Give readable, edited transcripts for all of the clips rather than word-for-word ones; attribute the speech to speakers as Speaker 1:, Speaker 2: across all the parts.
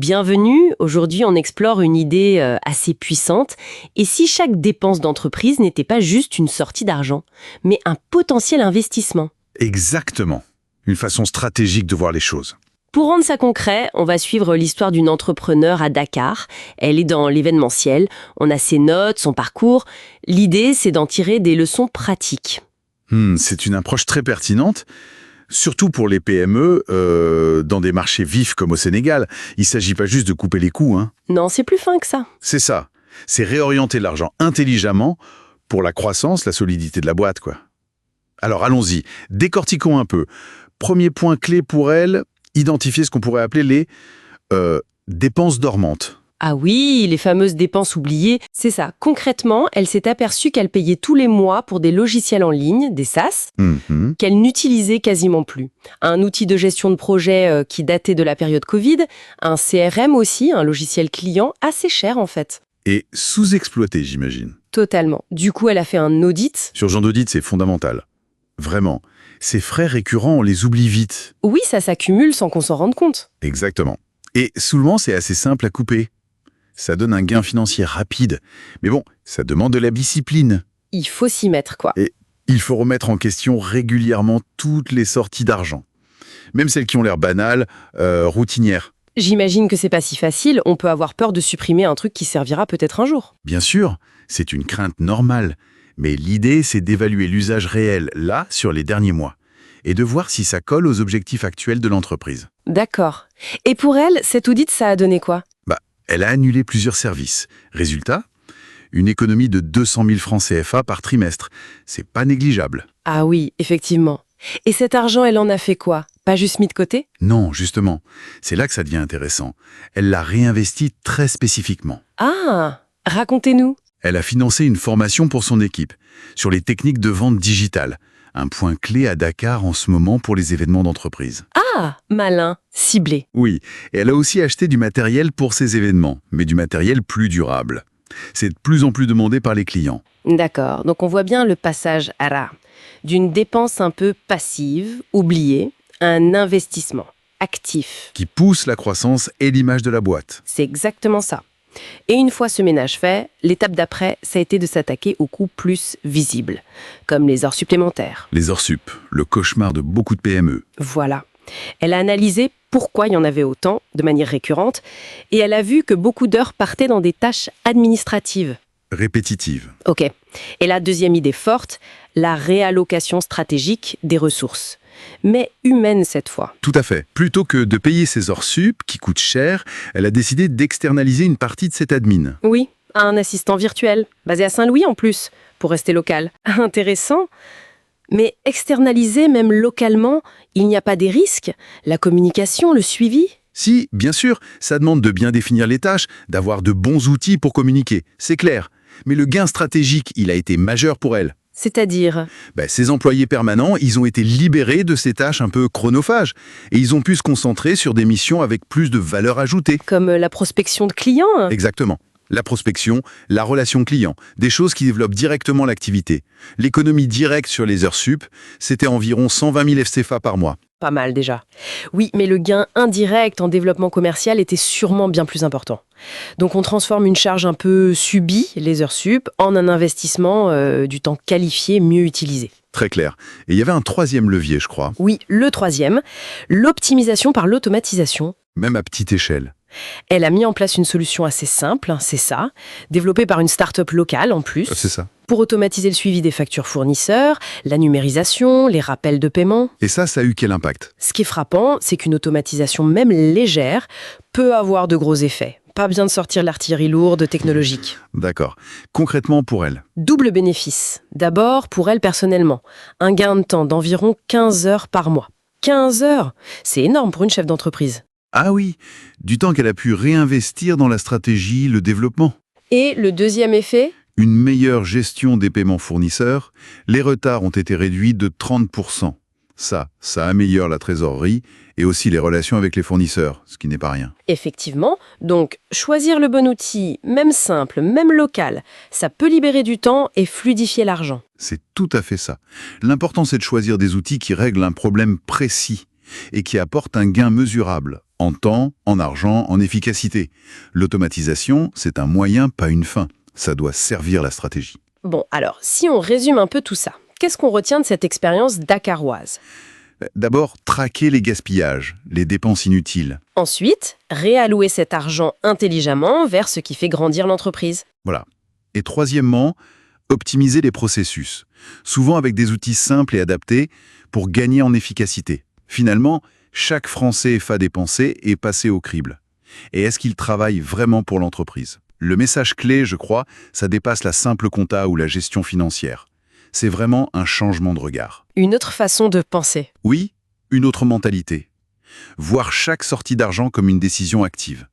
Speaker 1: Bienvenue, aujourd'hui on explore une idée assez puissante. Et si chaque dépense d'entreprise n'était pas juste une sortie d'argent, mais un potentiel investissement?
Speaker 2: Exactement. Une façon stratégique de voir les choses.
Speaker 1: Pour rendre ça concret, on va suivre l'histoire d'une entrepreneure à Dakar. Elle est dans l'événementiel, on a ses notes, son parcours. L'idée, c'est d'en tirer des leçons pratiques.
Speaker 2: C'est une approche très pertinente, surtout pour les PME, dans des marchés vifs comme au Sénégal. Il ne s'agit pas juste de couper les coûts, hein.
Speaker 1: Non, c'est plus fin que ça.
Speaker 2: C'est ça. C'est réorienter l'argent intelligemment pour la croissance, la solidité de la boîte, quoi. Alors allons-y, décortiquons un peu. Premier point clé pour elle, identifier ce qu'on pourrait appeler les dépenses dormantes.
Speaker 1: Ah oui, les fameuses dépenses oubliées, c'est ça. Concrètement, elle s'est aperçue qu'elle payait tous les mois pour des logiciels en ligne, des SaaS, qu'elle n'utilisait quasiment plus. Un outil de gestion de projet qui datait de la période Covid, un CRM aussi, un logiciel client assez cher en fait.
Speaker 2: Et sous-exploité, j'imagine.
Speaker 1: Totalement. Du coup, elle a fait un audit.
Speaker 2: Sur genre d'audit, c'est fondamental. Vraiment. Ces frais récurrents, on les oublie vite.
Speaker 1: Oui, ça s'accumule sans qu'on s'en rende compte.
Speaker 2: Exactement. Et souvent, c'est assez simple à couper. Ça donne un gain financier rapide. Mais bon, ça demande de la discipline.
Speaker 1: Il faut s'y mettre, quoi.
Speaker 2: Et il faut remettre en question régulièrement toutes les sorties d'argent. Même celles qui ont l'air banales, routinières.
Speaker 1: J'imagine que c'est pas si facile. On peut avoir peur de supprimer un truc qui servira peut-être un jour.
Speaker 2: Bien sûr, c'est une crainte normale. Mais l'idée, c'est d'évaluer l'usage réel, là, sur les derniers mois. Et de voir si ça colle aux objectifs actuels de l'entreprise.
Speaker 1: D'accord. Et pour elle, cet audit, ça a donné quoi?
Speaker 2: Elle a annulé plusieurs services. Résultat, une économie de 200 000 francs CFA par trimestre. C'est pas négligeable.
Speaker 1: Ah oui, effectivement. Et cet argent, elle en a fait quoi? Pas juste mis de côté?
Speaker 2: Non, justement. C'est là que ça devient intéressant. Elle l'a réinvesti très spécifiquement.
Speaker 1: Ah, racontez-nous.
Speaker 2: Elle a financé une formation pour son équipe sur les techniques de vente digitale. Un point clé à Dakar en ce moment pour les événements d'entreprise.
Speaker 1: Ah, malin, ciblé.
Speaker 2: Oui, et elle a aussi acheté du matériel pour ces événements, mais du matériel plus durable. C'est de plus en plus demandé par les clients.
Speaker 1: D'accord, donc on voit bien le passage à là, d'une dépense un peu passive, oubliée, à un investissement actif.
Speaker 2: Qui pousse la croissance et l'image de la boîte.
Speaker 1: C'est exactement ça. Et une fois ce ménage fait, l'étape d'après, ça a été de s'attaquer aux coûts plus visibles, comme les heures supplémentaires.
Speaker 2: Les heures sup, le cauchemar de beaucoup de PME.
Speaker 1: Voilà. Elle a analysé pourquoi il y en avait autant, de manière récurrente, et elle a vu que beaucoup d'heures partaient dans des tâches administratives.
Speaker 2: Répétitive.
Speaker 1: Ok. Et la deuxième idée forte, la réallocation stratégique des ressources. Mais humaine cette fois.
Speaker 2: Tout à fait. Plutôt que de payer ses heures sup, qui coûtent cher, elle a décidé d'externaliser une partie de cette admin.
Speaker 1: Oui, à un assistant virtuel, basé à Saint-Louis en plus, pour rester local. Intéressant. Mais externaliser même localement, il n'y a pas des risques? La communication, le suivi?
Speaker 2: Si, bien sûr, ça demande de bien définir les tâches, d'avoir de bons outils pour communiquer, c'est clair. Mais le gain stratégique, il a été majeur pour elle.
Speaker 1: C'est-à-dire?
Speaker 2: Ces employés permanents, ils ont été libérés de ces tâches un peu chronophages. Et ils ont pu se concentrer sur des missions avec plus de valeur ajoutée.
Speaker 1: Comme la prospection de clients?
Speaker 2: Exactement. La prospection, la relation client, des choses qui développent directement l'activité. L'économie directe sur les heures sup, c'était environ 120 000 FCFA par mois.
Speaker 1: Pas mal déjà. Oui, mais le gain indirect en développement commercial était sûrement bien plus important. Donc on transforme une charge un peu subie, les heures sup, en un investissement du temps qualifié mieux utilisé.
Speaker 2: Très clair. Et il y avait un troisième levier, je crois.
Speaker 1: Oui, le troisième, l'optimisation par l'automatisation.
Speaker 2: Même à petite échelle.
Speaker 1: Elle a mis en place une solution assez simple, c'est ça, développée par une start-up locale en plus.
Speaker 2: C'est ça.
Speaker 1: Pour automatiser le suivi des factures fournisseurs, la numérisation, les rappels de paiement.
Speaker 2: Et ça a eu quel impact?
Speaker 1: Ce qui est frappant, c'est qu'une automatisation même légère peut avoir de gros effets. Pas besoin de sortir l'artillerie lourde technologique.
Speaker 2: D'accord. Concrètement pour elle?
Speaker 1: Double bénéfice. D'abord, pour elle personnellement, un gain de temps d'environ 15 heures par mois. 15 heures! C'est énorme pour une chef d'entreprise.
Speaker 2: Ah oui, du temps qu'elle a pu réinvestir dans la stratégie, le développement.
Speaker 1: Et le deuxième effet?
Speaker 2: Une meilleure gestion des paiements fournisseurs. Les retards ont été réduits de 30%. Ça améliore la trésorerie et aussi les relations avec les fournisseurs, ce qui n'est pas rien.
Speaker 1: Effectivement, donc choisir le bon outil, même simple, même local, ça peut libérer du temps et fluidifier l'argent.
Speaker 2: C'est tout à fait ça. L'important, c'est de choisir des outils qui règlent un problème précis et qui apportent un gain mesurable, En temps, en argent, en efficacité. L'automatisation, c'est un moyen, pas une fin. Ça doit servir la stratégie.
Speaker 1: Bon, alors, si on résume un peu tout ça, qu'est-ce qu'on retient de cette expérience dakaroise?
Speaker 2: D'abord, traquer les gaspillages, les dépenses inutiles.
Speaker 1: Ensuite, réallouer cet argent intelligemment vers ce qui fait grandir l'entreprise.
Speaker 2: Voilà. Et troisièmement, optimiser les processus, souvent avec des outils simples et adaptés pour gagner en efficacité. Finalement, chaque franc CFA dépensé est passé au crible. Et est-ce qu'il travaille vraiment pour l'entreprise? Le message clé, je crois, ça dépasse la simple compta ou la gestion financière. C'est vraiment un changement de regard.
Speaker 1: Une autre façon de penser.
Speaker 2: Oui, une autre mentalité. Voir chaque sortie d'argent comme une décision active.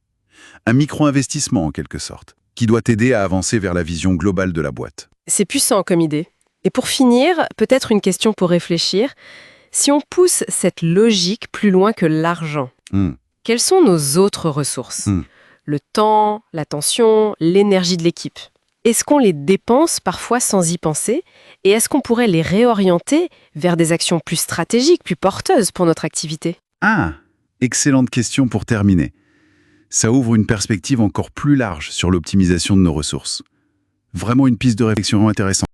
Speaker 2: Un micro-investissement en quelque sorte, qui doit t'aider à avancer vers la vision globale de la boîte.
Speaker 1: C'est puissant comme idée. Et pour finir, peut-être une question pour réfléchir. Si on pousse cette logique plus loin que l'argent, quelles sont nos autres ressources? Le temps, l'attention, l'énergie de l'équipe. Est-ce qu'on les dépense parfois sans y penser? Et est-ce qu'on pourrait les réorienter vers des actions plus stratégiques, plus porteuses pour notre activité?
Speaker 2: Ah, excellente question pour terminer. Ça ouvre une perspective encore plus large sur l'optimisation de nos ressources. Vraiment une piste de réflexion intéressante.